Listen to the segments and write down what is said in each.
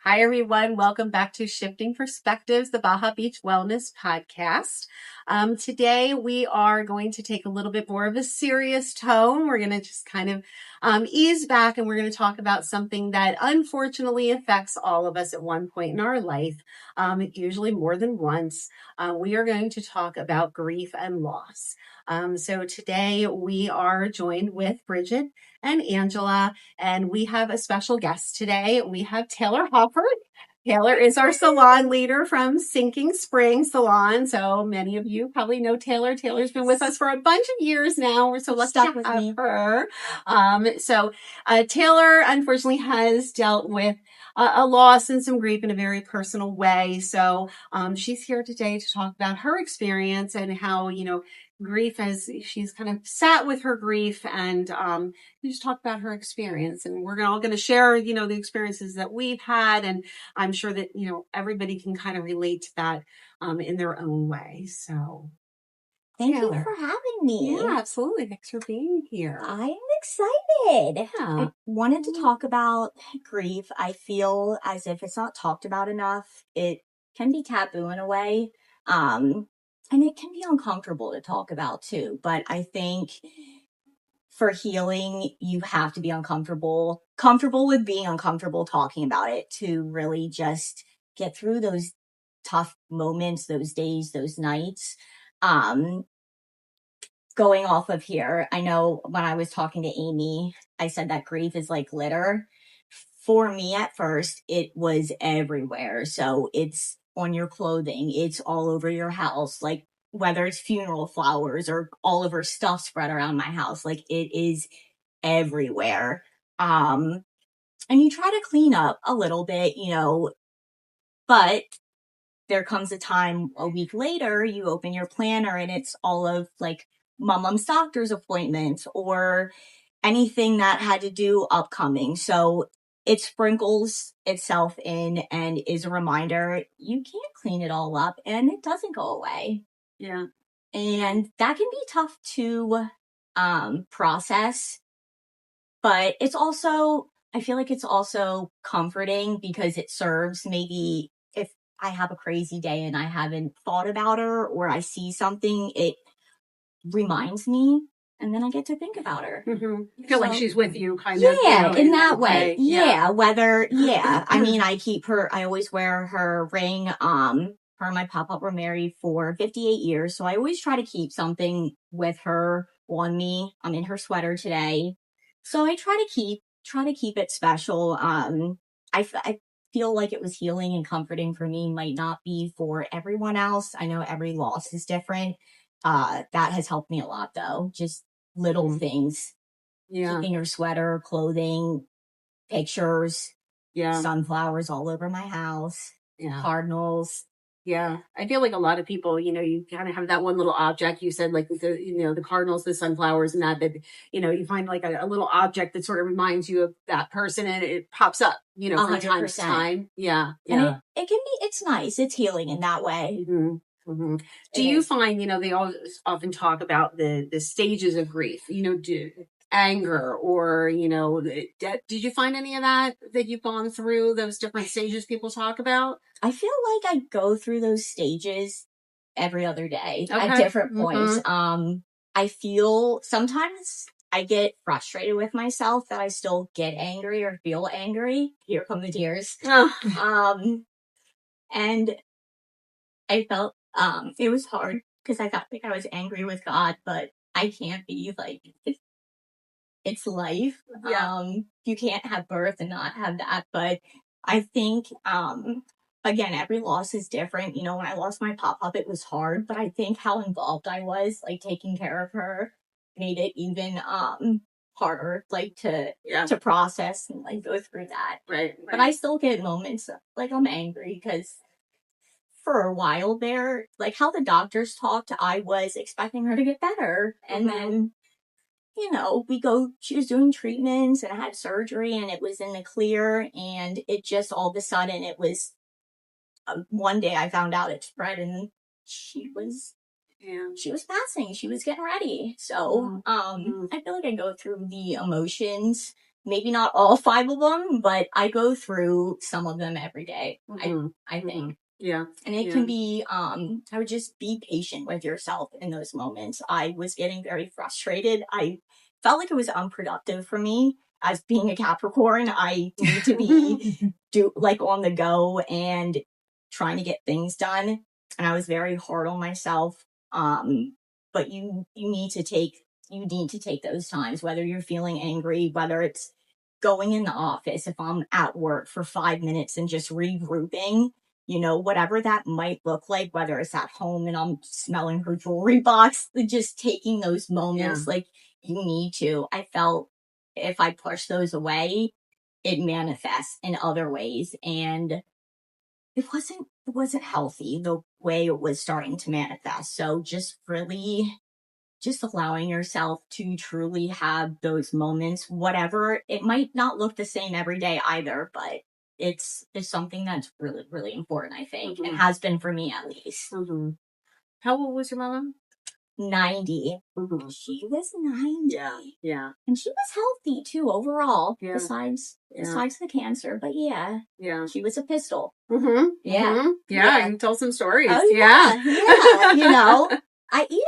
Hi, everyone. Welcome back to Shifting Perspectives, the Baja Beach Wellness Podcast. Today, we are going to take a little bit more of a serious tone. We're going to just kind of ease back, and we're going to talk about something that unfortunately affects all of us at one point in our life, usually more than once. We are going to talk about grief and loss. So today, we are joined with Bridget and Angela. And we have a special guest today. We have Taylor Hoffert. Taylor is our salon leader from Sinking Spring Salon. So many of you probably know Taylor. Taylor's been with us for a bunch of years now. We're so lucky to have her. Taylor unfortunately has dealt with a loss and some grief in a very personal way. So she's here today to talk about her experience and how, grief as she's kind of sat with her grief and we just talk about her experience, and we're all going to share, the experiences that we've had. And I'm sure that, everybody can kind of relate to that in their own way. So thank you for having me. Yeah, absolutely. Thanks for being here. I'm excited. Yeah. I wanted to talk about grief. I feel as if it's not talked about enough. It can be taboo in a way. And it can be uncomfortable to talk about too. But I think for healing, you have to be comfortable with being uncomfortable talking about it to really just get through those tough moments, those days, those nights. Going off of here, I know when I was talking to Amy, I said that grief is like glitter. For me at first, it was everywhere. So it's on your clothing, it's all over your house, like whether it's funeral flowers or all of her stuff spread around my house, like it is everywhere. And you try to clean up a little bit, but there comes a time a week later, you open your planner and it's all of like mom's doctor's appointments or anything that had to do upcoming. So it sprinkles itself in and is a reminder you can't clean it all up and it doesn't go away. Yeah. And that can be tough to process, but it's also, I feel like it's also comforting because it serves maybe if I have a crazy day and I haven't thought about her or I see something, it reminds me and then I get to think about her. Mm-hmm. You feel like she's with you kind of. Yeah, In that way. Yeah. I mean, I always wear her ring. Her and my pop-up were married for 58 years. So I always try to keep something with her on me. I'm in her sweater today. So I try to keep it special. I feel like it was healing and comforting for me, might not be for everyone else. I know every loss is different. That has helped me a lot though. Just little things. Yeah. Keeping her sweater, clothing, pictures, sunflowers all over my house, cardinals. Yeah. I feel like a lot of people, you kind of have that one little object you said, like the cardinals, the sunflowers and that, you find like a little object that sort of reminds you of that person and it pops up, from time to time. Yeah. Yeah. And it's nice. It's healing in that way. Mm-hmm. Mm-hmm. Do you find, they often talk about the stages of grief, anger or, did you find any of that you've gone through those different stages people talk about? I feel like I go through those stages every other day at different points. I feel sometimes I get frustrated with myself that I still get angry or feel angry. Here come the tears. And I felt, it was hard because I felt like I was angry with God, but I can't be like, it's life. Yeah. You can't have birth and not have that. But I think, again, every loss is different. When I lost my pop-up, it was hard, but I think how involved I was, like taking care of her made it even, harder, like to process and like go through that. Right. But I still get moments like I'm angry because for a while there, like how the doctors talked, I was expecting her to get better. And then, she was doing treatments and I had surgery and it was in the clear. And it just all of a sudden, it was one day I found out it spread and she was passing. She was getting ready. So, I feel like I go through the emotions maybe not all 5 of them, but I go through some of them every day. I think. Yeah. And it can be, I would just be patient with yourself in those moments. I was getting very frustrated. I felt like it was unproductive for me. As being a Capricorn, I need to be on the go and trying to get things done. And I was very hard on myself. But you need to take those times, whether you're feeling angry, whether it's going in the office, if I'm at work for 5 minutes and just regrouping, whatever that might look like, whether it's at home and I'm smelling her jewelry box, just taking those moments, you need to. I felt if I push those away, it manifests in other ways. And it wasn't healthy the way it was starting to manifest. So just really just allowing yourself to truly have those moments, whatever. It might not look the same every day either, but it's something that's really, really important, I think. It has been for me at least. How old was your mama? 90. She was 90. Yeah. And she was healthy too overall, besides the cancer. But yeah, she was a pistol. Yeah. I can tell some stories. Oh, yeah. And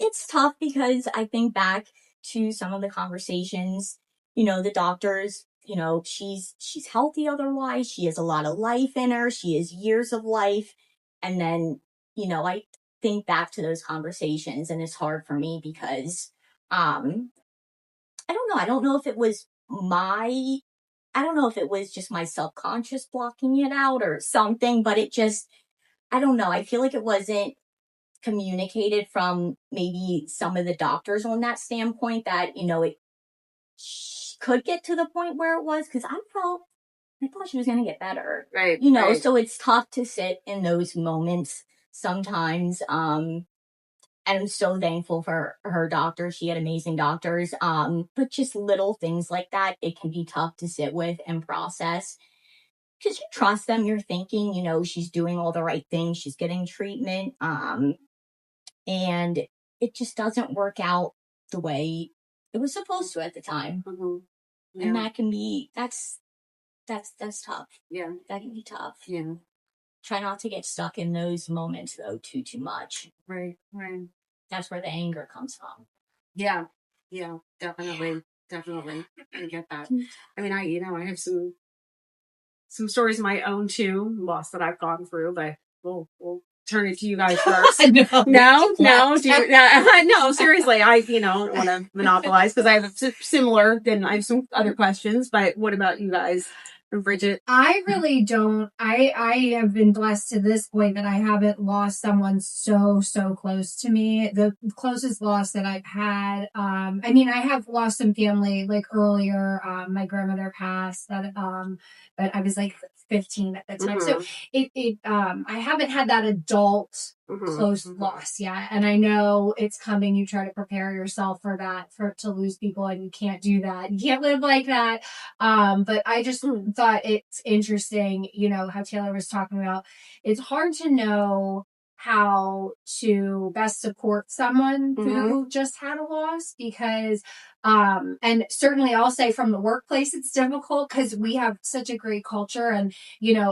it's tough because I think back to some of the conversations, the doctors, she's healthy otherwise. She has a lot of life in her. She has years of life. And then, I think back to those conversations and it's hard for me because, I don't know. I don't know if it was just my subconscious blocking it out or something, but it just, I don't know. I feel like it wasn't communicated from maybe some of the doctors on that standpoint that, it could get to the point where it was, because I thought she was going to get better. Right. So it's tough to sit in those moments sometimes. And I'm so thankful for her doctor. She had amazing doctors. But just little things like that, it can be tough to sit with and process. Because you trust them, you're thinking, she's doing all the right things, she's getting treatment. And it just doesn't work out the way it was supposed to at the time. And that can be, that's tough. Yeah. That can be tough. Yeah. Try not to get stuck in those moments though, too much. Right. That's where the anger comes from. Yeah. Definitely. I get that. I mean, I have some stories of my own too, loss that I've gone through, but we'll turn it to you guys first. No. No, seriously, I don't want to monopolize because I have I have some other questions, but what about you guys? Bridget? I really don't. I have been blessed to this point that I haven't lost someone so close to me. The closest loss that I've had, I have lost some family like earlier. My grandmother passed but I was like 15 at the time. So I haven't had that adult close loss yet. And I know it's coming. You try to prepare yourself for that, to lose people, and you can't do that. You can't live like that. But I just thought it's interesting, how Taylor was talking about. It's hard to know how to best support someone who just had a loss because, and certainly I'll say from the workplace, it's difficult because we have such a great culture. And,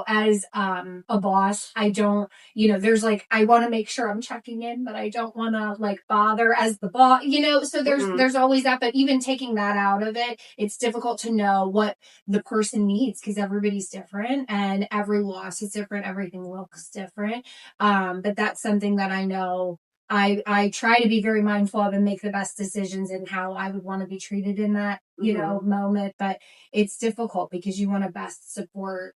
as a boss, I don't, there's I want to make sure I'm checking in, but I don't want to bother as the boss, so there's always that. But even taking that out of it, it's difficult to know what the person needs because everybody's different and every loss is different. Everything looks different. But that's something that I know I try to be very mindful of and make the best decisions in how I would want to be treated in that, moment. But it's difficult because you want to best support,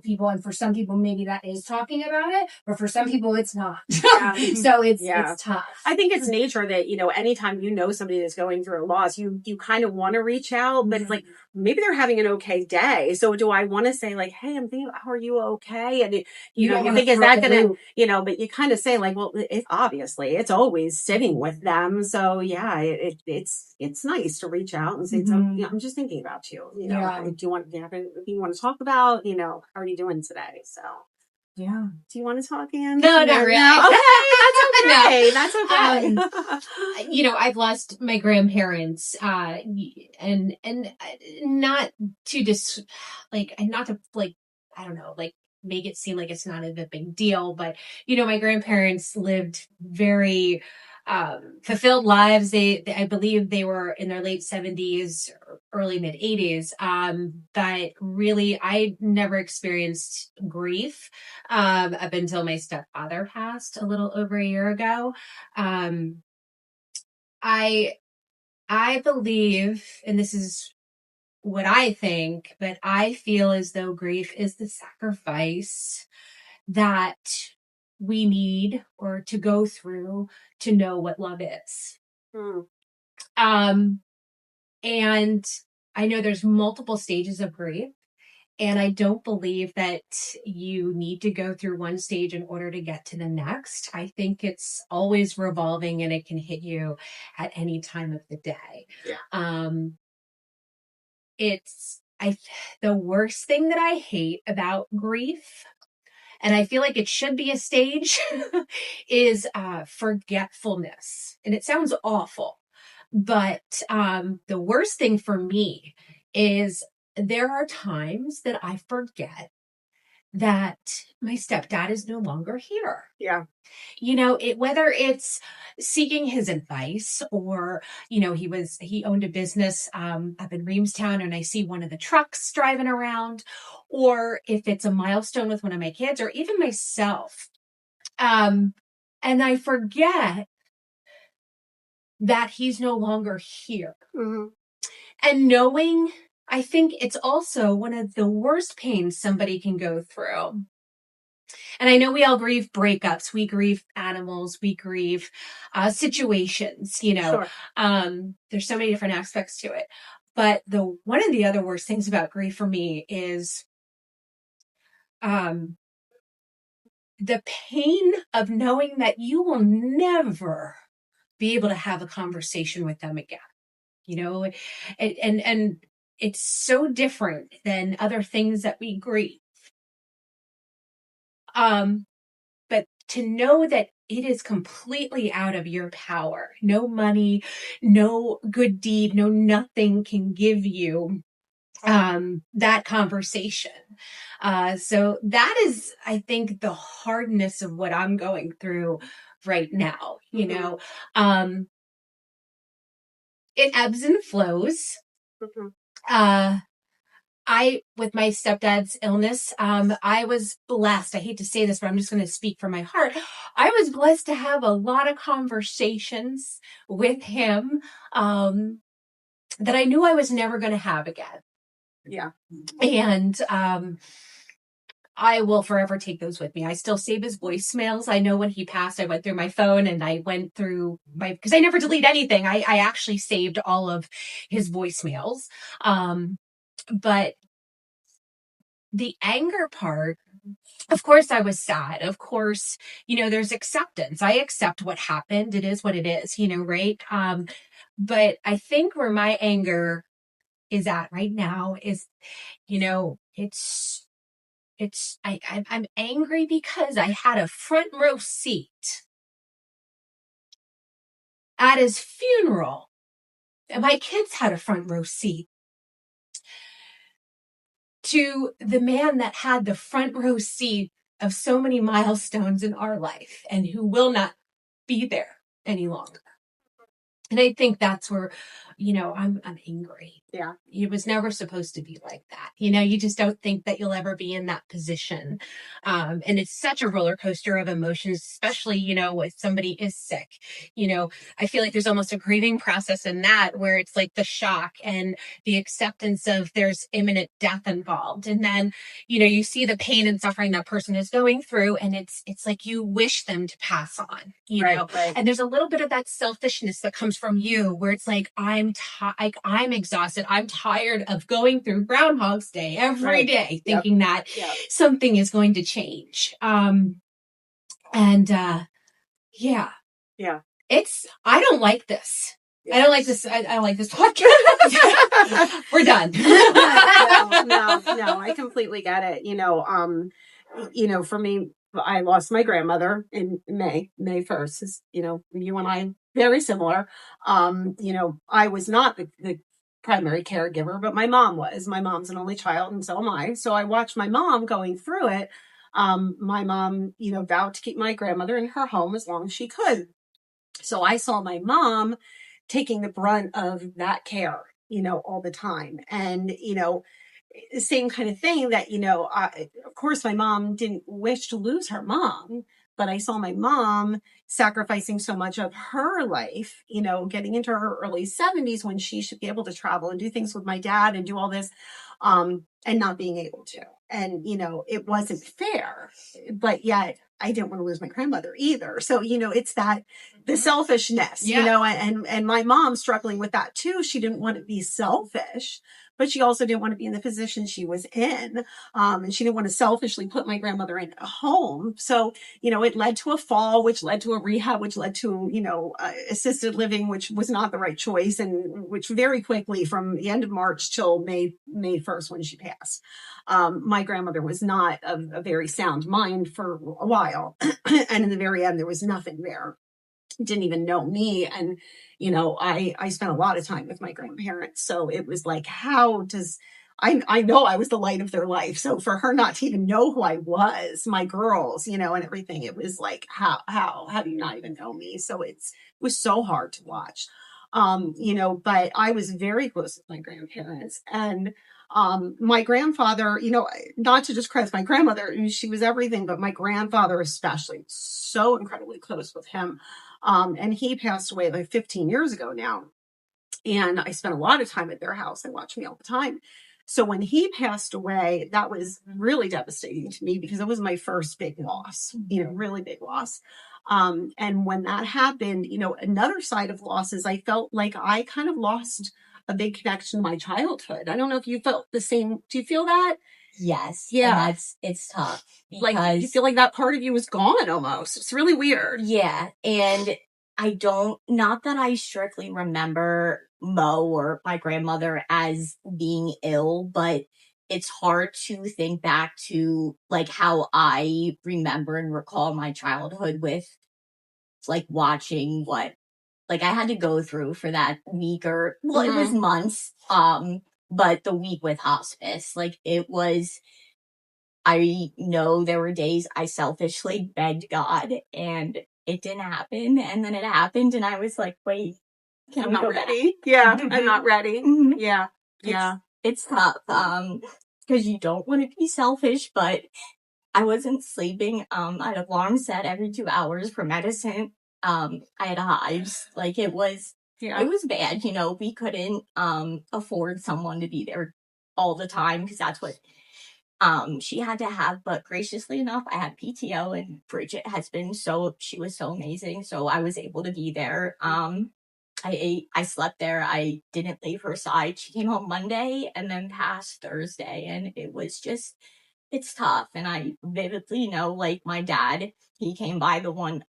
people. And for some people, maybe that is talking about it, but for some people it's not. So it's tough. I think it's nature that, anytime somebody that's going through a loss, you kind of want to reach out, but it's maybe they're having an okay day. So do I want to say hey, I'm thinking, are you okay? And you think, is that going to, but you kind of say well, it's obviously it's always sitting with them. So yeah, it's nice to reach out and say, I'm just thinking about you. Do you want to talk about, how are you doing today? So Yeah. Do you want to talk, Anne? No, not really. No. Okay, that's okay. That's okay. I've lost my grandparents, and not to not to I don't know, make it seem like it's not a big deal, but my grandparents lived very fulfilled lives. I believe they were in their late 70s, early mid 80s. But really, I never experienced grief up until my stepfather passed a little over a year ago. I believe, and this is what I think, but I feel as though grief is the sacrifice that we need or to go through to know what love is. Mm. And I know there's multiple stages of grief, and I don't believe that you need to go through one stage in order to get to the next. I think it's always revolving, and it can hit you at any time of the day. Yeah. The worst thing that I hate about grief, and I feel like it should be a stage, is forgetfulness. And it sounds awful, but the worst thing for me is there are times that I forget that my stepdad is no longer here. Yeah. Whether it's seeking his advice or, he owned a business up in Reamstown, and I see one of the trucks driving around, or if it's a milestone with one of my kids or even myself. And I forget that he's no longer here. Mm-hmm. And I think it's also one of the worst pains somebody can go through. And I know we all grieve breakups. We grieve animals. We grieve situations, Sure. There's so many different aspects to it. But one of the other worst things about grief for me is the pain of knowing that you will never be able to have a conversation with them again. And it's so different than other things that we grieve. But to know that it is completely out of your power, no money, no good deed, no nothing can give you that conversation. So that is, I think, the hardness of what I'm going through right now. Mm-hmm. It ebbs and flows. Mm-hmm. With my stepdad's illness, I was blessed. I hate to say this, but I'm just going to speak from my heart. I was blessed to have a lot of conversations with him that I knew I was never going to have again. Yeah. And I will forever take those with me. I still save his voicemails. I know when he passed, I went through my phone and I went through because I never delete anything. I actually saved all of his voicemails. But the anger part, of course, I was sad. Of course, there's acceptance. I accept what happened. It is what it is, right? But I think where my anger is at right now is, I'm angry because I had a front row seat at his funeral, and my kids had a front row seat to the man that had the front row seat of so many milestones in our life and who will not be there any longer. And I think that's where, I'm angry. Yeah. It was never supposed to be like that. You just don't think that you'll ever be in that position. And it's such a roller coaster of emotions, especially, when somebody is sick. I feel like there's almost a grieving process in that where it's like the shock and the acceptance of there's imminent death involved. And then, you see the pain and suffering that person is going through, and it's like you wish them to pass on, know. Right. And there's a little bit of that selfishness that comes from you where it's like, I'm exhausted. I'm tired of going through Groundhog's Day every day, thinking that something is going to change. Yeah. I don't like this. Yes. I don't like this. I don't like this podcast. We're done. No, I completely get it. for me, I lost my grandmother in May 1st. You and I, very similar. I was not the primary caregiver, but my mom was. My mom's an only child, and so am I. So I watched my mom going through it. My mom, vowed to keep my grandmother in her home as long as she could. So I saw my mom taking the brunt of that care, all the time. And, same kind of thing that, of course, my mom didn't wish to lose her mom, but I saw my mom sacrificing so much of her life, getting into her early 70s when she should be able to travel and do things with my dad and do all this, and not being able to. And, it wasn't fair, but yet I didn't want to lose my grandmother either. So, it's the selfishness, and my mom struggling with that too. She didn't want to be selfish, but she also didn't want to be in the position she was in. And she didn't want to selfishly put my grandmother in a home. So, it led to a fall, which led to a rehab, which led to, assisted living, which was not the right choice. And which very quickly from the end of March till May 1st, when she passed, my grandmother was not a very sound mind for a while. And in the very end, there was nothing there. Didn't even know me. And, I spent a lot of time with my grandparents. So it was like, I know I was the light of their life. So for her not to even know who I was, my girls, and everything, it was like, how do you not even know me? So it was so hard to watch. But I was very close with my grandparents, and my grandfather, not to discredit my grandmother, she was everything, but my grandfather especially, so incredibly close with him. And he passed away like 15 years ago now. And I spent a lot of time at their house. They watch me all the time. So when he passed away, that was really devastating to me because it was my first big loss, really big loss. And when that happened, another side of loss is I felt like I kind of lost a big connection to my childhood. I don't know if you felt the same. Do you feel that? Yes. Yeah. And it's tough. Like you feel like that part of you is gone almost. It's really weird. Yeah. And not that I strictly remember Mo or my grandmother as being ill, but it's hard to think back to like how I remember and recall my childhood with like watching what like I had to go through for that week or it was months. But the week with hospice, like it was, I know there were days I selfishly begged God and it didn't happen. And then it happened and I was like, wait, I'm not ready. Yeah, I'm not ready. Yeah. Yeah. It's tough. Because you don't want to be selfish, but I wasn't sleeping. I had alarm set every 2 hours for medicine. I had hives. Like it was bad. We couldn't afford someone to be there all the time because that's what she had to have. But graciously enough, I had PTO and Bridget she was so amazing. So I was able to be there. I ate, I slept there. I didn't leave her side. She came home Monday and then passed Thursday. And it was just, it's tough. And I vividly know, like my dad, he came by the one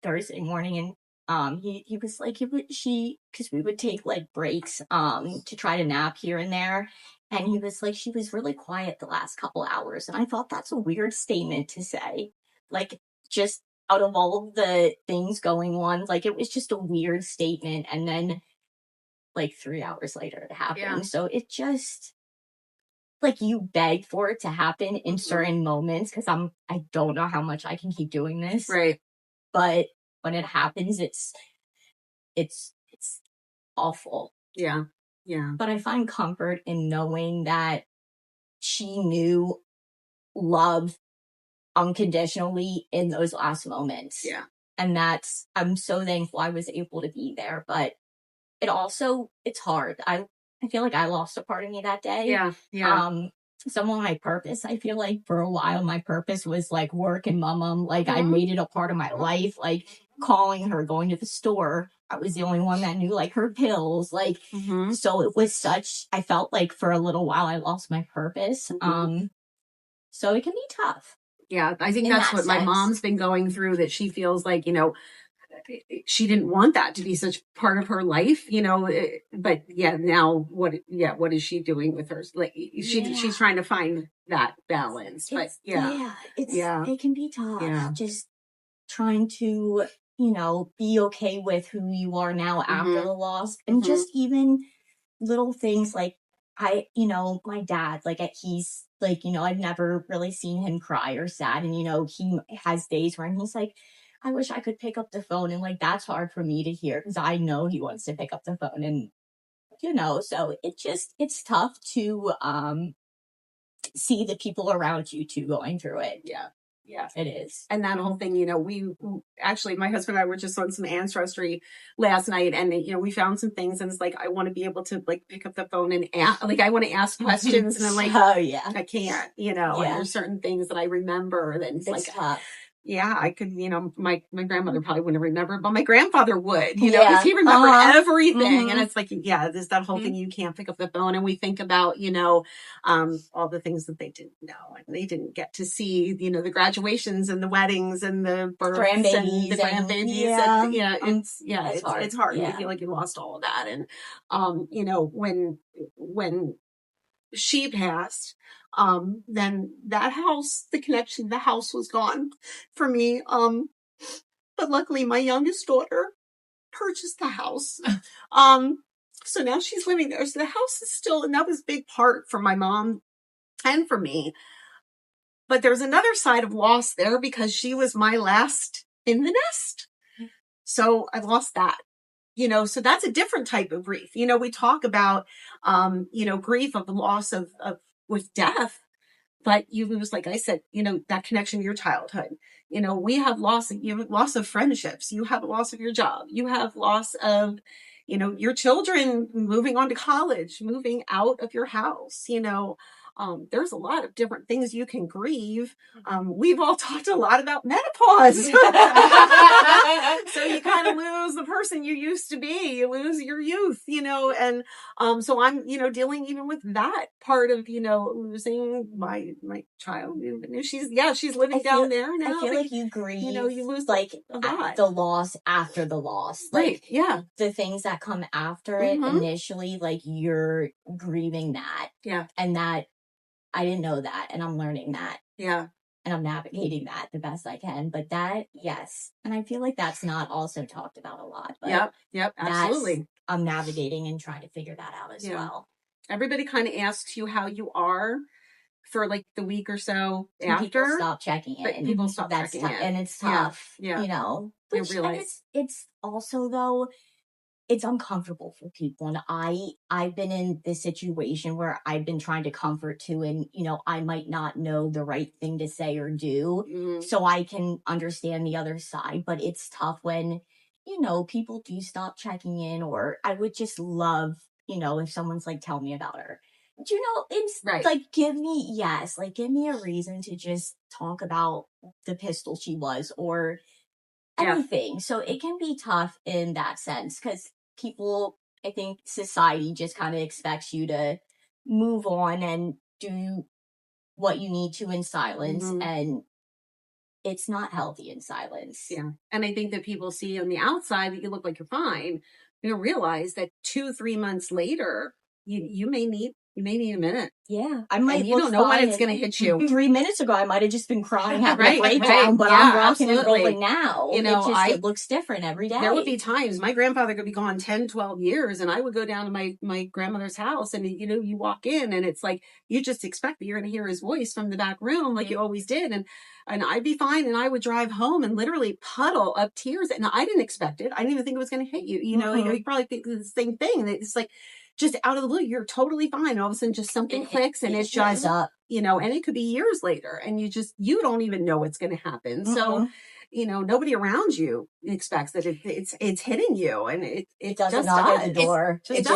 Thursday morning and he was like, because we would take like breaks to try to nap here and there. And he was like, she was really quiet the last couple hours. And I thought that's a weird statement to say. Like, just out of all of the things going on, like, it was just a weird statement. And then, like, 3 hours later, it happened. Yeah. So it just, like, you beg for it to happen in certain moments because I don't know how much I can keep doing this. Right. But when it happens, it's awful. Yeah. Yeah. But I find comfort in knowing that she knew love unconditionally in those last moments. Yeah. And I'm so thankful I was able to be there. But it's hard. I feel like I lost a part of me that day. Yeah. Yeah. Some of my purpose, I feel like for a while, my purpose was like work and mom. Like I made it a part of my life, like calling her, going to the store. I was the only one that knew like her pills. Like, so it was I felt like for a little while I lost my purpose. So it can be tough. Yeah. I think that's what my mom's been going through, that she feels like, she didn't want that to be such part of her life, but yeah, now what is she doing with her? Like she's trying to find that balance, but it can be tough. Yeah. Just trying to, be okay with who you are now after the loss, and just even little things like my dad, like he's like, I've never really seen him cry or sad. And, he has days where he's like, I wish I could pick up the phone. And like, that's hard for me to hear because I know he wants to pick up the phone. And, so it's tough to see the people around you too going through it. Yeah. Yeah, it is. And that whole thing, we actually, my husband and I were just on some ancestry last night, and we found some things, and it's like I want to be able to like pick up the phone and I want to ask questions, and I'm like, oh yeah, I can't, and there's certain things that I remember, and it's like tough. Yeah, I could, my grandmother probably wouldn't remember, but my grandfather would, because he remembered everything. And it's like, there's that whole thing, you can't pick up the phone. And we think about, all the things that they didn't know, and they didn't get to see, the graduations and the weddings and the births and the grandbabies. It's hard. Yeah. You feel like you lost all of that. And, when she passed, then that house, the connection, the house was gone for me. But luckily my youngest daughter purchased the house. So now she's living there. So the house is still, and that was a big part for my mom and for me. But there's another side of loss there because she was my last in the nest. So I lost that. So that's a different type of grief. We talk about, grief of the loss of with death, but you lose, like I said, that connection to your childhood. We have you have loss of friendships. You have loss of your job. You have loss of, your children moving on to college, moving out of your house. There's a lot of different things you can grieve. We've all talked a lot about menopause. So you kind of lose the person you used to be. You lose your youth, and so I'm, dealing even with that part of, losing my child. She's living down there now. I feel like you grieve, you lose like a lot. The loss after the loss. Right. Like, yeah. The things that come after it initially, like you're grieving that. Yeah. And that I didn't know that, and I'm learning that. Yeah. And I'm navigating that the best I can. But that, yes. And I feel like that's not also talked about a lot. But yep, absolutely. I'm navigating and trying to figure that out as well. Everybody kind of asks you how you are for like the week or so after. People stop checking in. But people stop checking in. And it's tough. Yeah. Which, it's also, though, it's uncomfortable for people. And I've been in this situation where I've been trying to comfort too. And, I might not know the right thing to say or do. So I can understand the other side. But it's tough when, people do stop checking in. Or I would just love, if someone's like, tell me about her. It's like, give me a reason to just talk about the pistol she was or anything. So it can be tough in that sense because people, I think society just kind of expects you to move on and do what you need to in silence. And it's not healthy in silence. Yeah. And I think that people see on the outside that you look like you're fine. You don't realize that 2-3 months later, you may need a minute. Yeah. You don't know when it's going to hit you. 3 minutes ago, I might have just been crying, having a breakdown, but I'm rocking and rolling now. It looks different every day. There would be times my grandfather could be gone 10, 12 years, and I would go down to my grandmother's house, and you walk in, and it's like you just expect that you're going to hear his voice from the back room, like you always did, and I'd be fine, and I would drive home and literally puddle up tears, and I didn't expect it. I didn't even think it was going to hit you. You probably think the same thing. It's like, just out of the blue, you're totally fine. And all of a sudden, just something clicks, and it just up, and it could be years later, and you don't even know what's going to happen. So, nobody around you expects that it's hitting you, and it doesn't knock at the door. It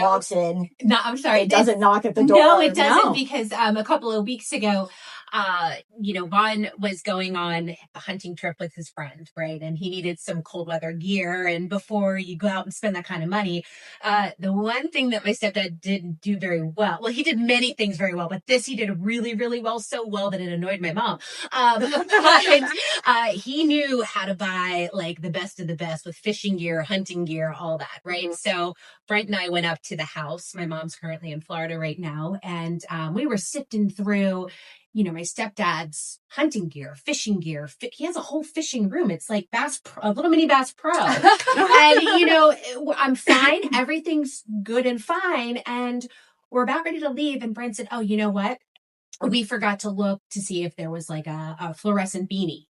walks in. No, I'm sorry. It doesn't knock at the door. No, it doesn't because a couple of weeks ago, Vaughn was going on a hunting trip with his friend, right? And he needed some cold weather gear. And before you go out and spend that kind of money, the one thing that my stepdad didn't do very well, he did many things very well, but this he did really, really well, so well that it annoyed my mom. He knew how to buy like the best of the best with fishing gear, hunting gear, all that, right? Mm-hmm. So Brent and I went up to the house. My mom's currently in Florida right now. And we were sifting through my stepdad's hunting gear, fishing gear. He has a whole fishing room. It's like a little mini Bass Pro. And, I'm fine. Everything's good and fine. And we're about ready to leave. And Brent said, oh, you know what? We forgot to look to see if there was like a fluorescent beanie.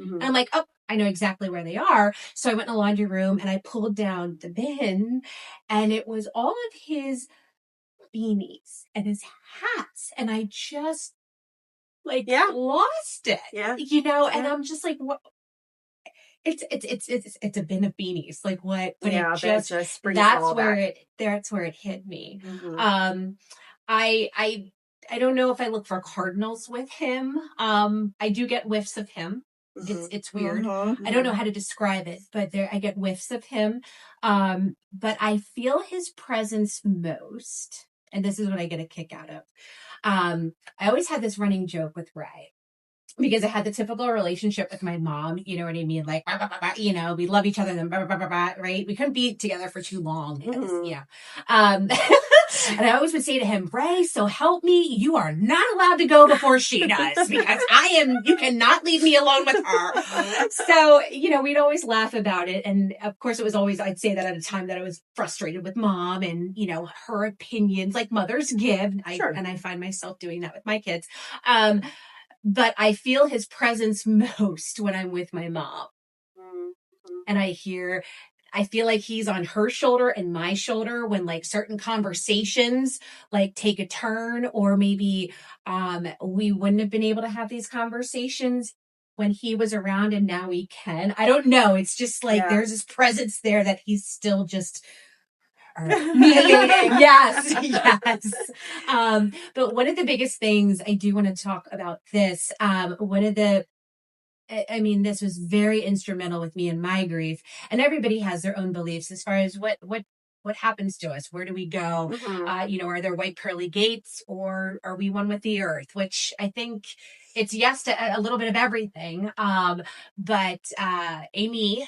Mm-hmm. And I'm like, oh, I know exactly where they are. So I went in the laundry room and I pulled down the bin, and it was all of his beanies and his hats. And I just lost it, and I'm just like, what? It's a bin of beanies. Like what? But that's where it hit me. Mm-hmm. I don't know if I look for cardinals with him. I do get whiffs of him. Mm-hmm. It's weird. Mm-hmm. I don't know how to describe it, but I get whiffs of him. But I feel his presence most, and this is what I get a kick out of. I always had this running joke with Ray, because I had the typical relationship with my mom. You know what I mean? Like, bah, bah, bah, bah, we love each other, and bah, bah, bah, bah, bah, right? We couldn't be together for too long. Mm-hmm. And I always would say to him, Ray, so help me, you are not allowed to go before she does, because you cannot leave me alone with her. So, we'd always laugh about it. And of course, it was always, I'd say that at a time that I was frustrated with mom and, her opinions, like mothers give. Sure. And I find myself doing that with my kids. But I feel his presence most when I'm with my mom. Mm-hmm. And I feel like he's on her shoulder and my shoulder when like certain conversations like take a turn, or maybe we wouldn't have been able to have these conversations when he was around, and now we can. I don't know. It's just like there's this presence there that he's still just yes. But one of the biggest things I do want to talk about this, this was very instrumental with me in my grief, and everybody has their own beliefs as far as what happens to us. Where do we go? Mm-hmm. Are there white pearly gates, or are we one with the earth? Which I think it's yes to a little bit of everything. But Amy,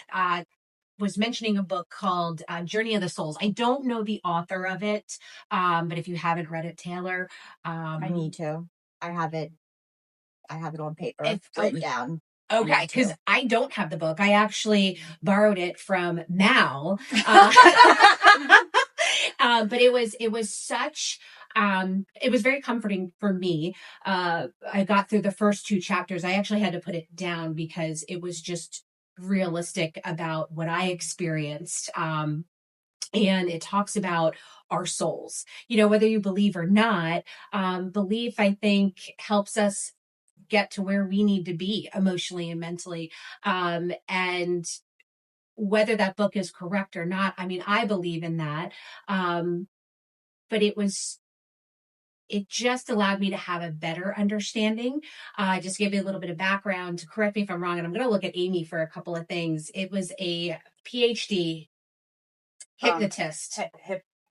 was mentioning a book called Journey of the Souls. I don't know the author of it, but if you haven't read it, Taylor, I need to. I have it on paper, written down. Okay, because I don't have the book. I actually borrowed it from Mal, but it was such. It was very comforting for me. I got through the first 2 chapters. I actually had to put it down because it was just realistic about what I experienced. And it talks about our souls, whether you believe or not. Belief, I think, helps us get to where we need to be emotionally and mentally. And whether that book is correct or not, I believe in that. But it just allowed me to have a better understanding. Just to give you a little bit of background, correct me if I'm wrong, and I'm going to look at Amy for a couple of things. It was a PhD hypnotist.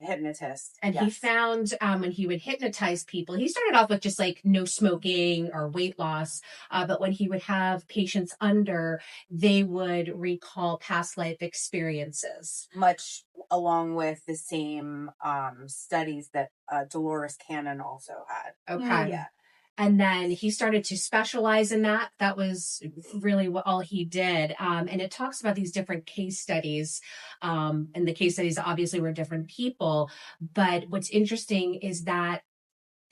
Hypnotist. And he found when he would hypnotize people, he started off with just like no smoking or weight loss. But when he would have patients under, they would recall past life experiences. Much along with the same studies that Dolores Cannon also had. Okay. Yeah. And then he started to specialize in that. That was really all he did. And it talks about these different case studies. And the case studies obviously were different people. But what's interesting is that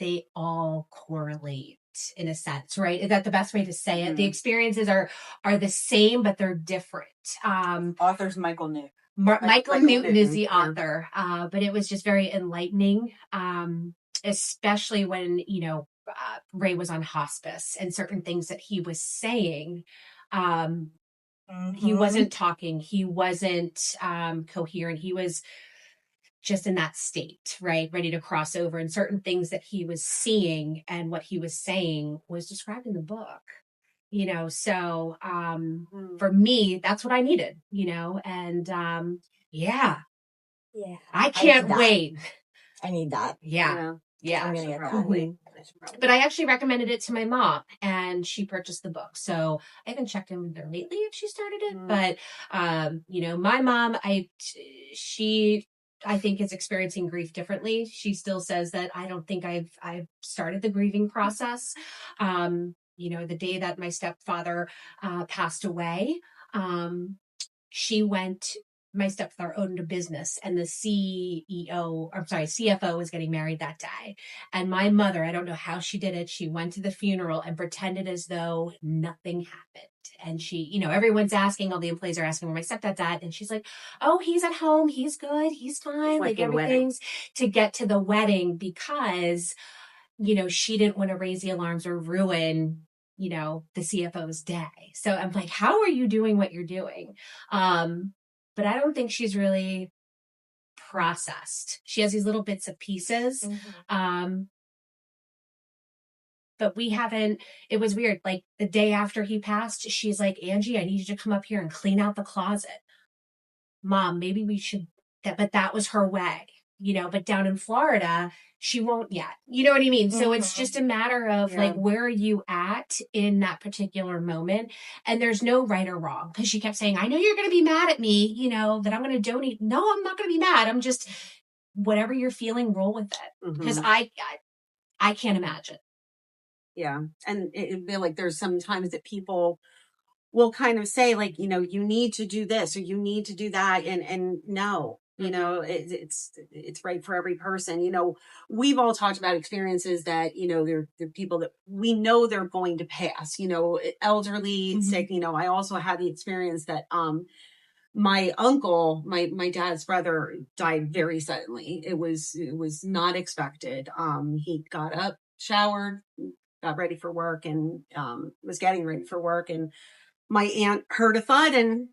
they all correlate in a sense, right? Is that the best way to say it? Mm-hmm. The experiences are the same, but they're different. Author's Michael Newton. Michael Newton is the author. But it was just very enlightening, especially when, Ray was on hospice and certain things that he was saying. Mm-hmm. He wasn't talking. He wasn't coherent. He was just in that state, right? Ready to cross over, and certain things that he was seeing and what he was saying was described in the book, so for me, that's what I needed, and yeah, I can't wait. I need that. Yeah. I'm gonna get that. But I actually recommended it to my mom, and she purchased the book. So I haven't checked in with her lately if she started it. But my mom, she I think is experiencing grief differently. She still says that I don't think I've started the grieving process. The day that my stepfather passed away, she went. My stepfather owned a business, and the CFO was getting married that day. And my mother, I don't know how she did it. She went to the funeral and pretended as though nothing happened. And she, everyone's asking, all the employees are asking where my stepdad's at. And she's like, oh, he's at home. He's good. He's fine. Like everything's to get to the wedding because, she didn't want to raise the alarms or ruin the CFO's day. So I'm like, how are you doing what you're doing? But I don't think she's really processed. She has these little bits of pieces. But we haven't, it was weird. Like the day after he passed, she's like, Angie, I need you to come up here and clean out the closet. Mom, maybe we should, but that was her way, but down in Florida, she won't yet. You know what I mean? So it's just a matter of like, where are you at in that particular moment? And there's no right or wrong, because she kept saying, I know you're going to be mad at me, that I'm going to donate. No, I'm not going to be mad. I'm just, whatever you're feeling, roll with it. Because I can't imagine. Yeah. And it'd be like, there's sometimes that people will kind of say like, you need to do this or you need to do that. And no, it's right for every person. We've all talked about experiences that, they're people that we know they're going to pass, elderly, sick. I also had the experience that, my uncle, my dad's brother, died very suddenly. It was not expected. He got up, showered, got ready for work, and was getting ready for work, and my aunt heard a thud and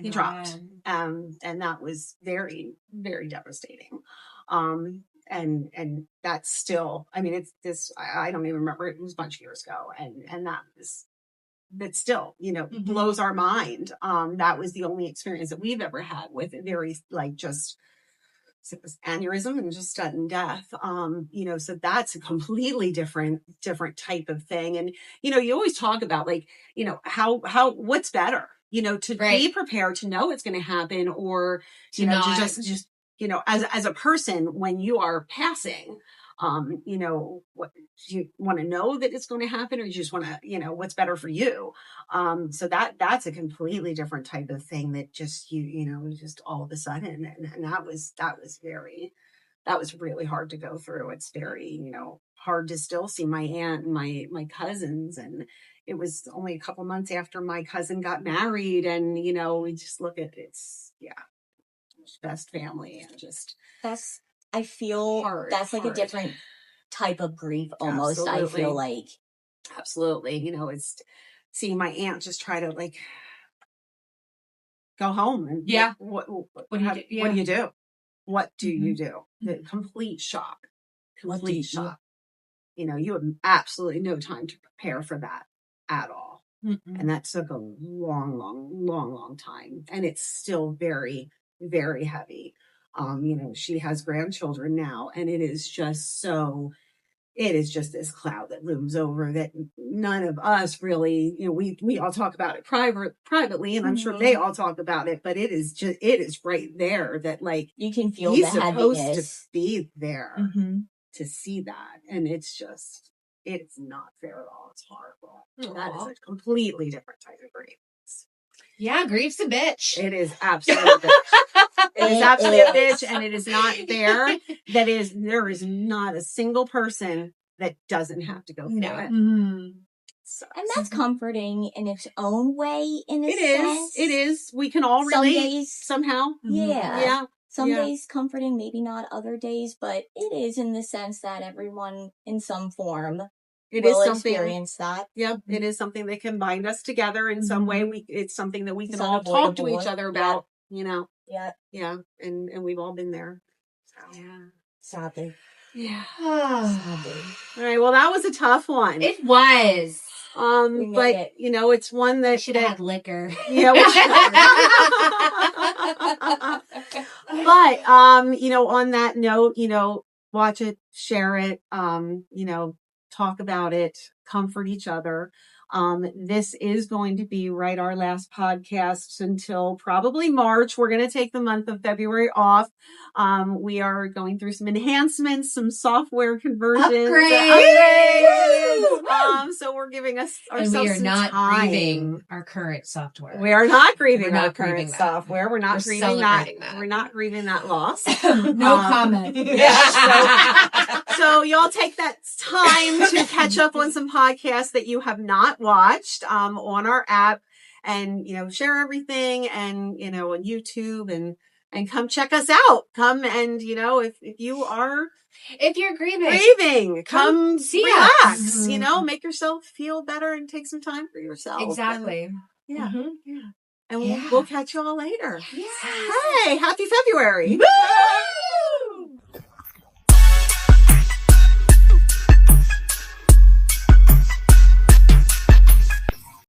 he dropped. And that was very, very devastating. And that's still, I mean, it's this, I don't even remember, it was a bunch of years ago. And that still, blows our mind. That was the only experience that we've ever had with it, very like just aneurysm and just sudden death. So that's a completely different type of thing. And, you always talk about like, how what's better, to be prepared to know it's going to happen, or, to just, as a person, when you are passing, what do you want to know that it's going to happen, or you just want to, what's better for you? So that's a completely different type of thing that just, just all of a sudden. And that was really hard to go through. It's very, hard to still see my aunt and my cousins. And it was only a couple months after my cousin got married. And, we just look at best family, and just I feel that's like a different type of grief almost. Absolutely. I feel like. Absolutely. It's seeing my aunt just try to like go home and what do you do? What do you do? What do you do? The complete shock. Complete shock. You have absolutely no time to prepare for that at all. And that took a long time. And it's still very, very heavy. She has grandchildren now, and it is just this cloud that looms over that none of us really, we all talk about it privately, and I'm sure they all talk about it, but it is right there that like you can feel he's the supposed heaviness. to be there to see that. And it's not fair at all. It's horrible. That is a completely different type of grief. Yeah, grief's a bitch. It is absolutely a bitch. It is absolutely a bitch, and it is not fair. There is not a single person that doesn't have to go through it. And that's comforting in its own way, in a sense. It is. We can all relate somehow. Yeah. Some days comforting, maybe not other days, but it is in the sense that everyone in some form will experience that. Yeah, it is something that can bind us together in some way. It's something that we can all talk to each other about, Yeah. And we've all been there. Yeah. Sadly. Yeah. Sadly. All right. Well, that was a tough one. It was. We made But it. you know, it's one We that should have had liquor. yeah. We should. But you know, on that note, you know, watch it, share it, you know, talk about it, comfort each other. This is going to be our last podcast until probably March. We're going to take the month of February off. We are going through some enhancements, some software conversions. So we're giving ourselves and we are some not time. grieving our current software. We are not grieving We're not our current grieving that. software. We're not We're grieving celebrating that. that. We're not grieving that loss. No comment. So y'all take that time to catch up on some podcasts that you have not watched on our app, and you know, share everything, and you know, on YouTube, and come check us out. Come and you know, if you are if you're grieving, come see relax. us. You know, make yourself feel better and take some time for yourself. Exactly. And, yeah. Mm-hmm. Yeah. And Yeah. we'll catch you all later. Yes. Hey, happy February. Woo!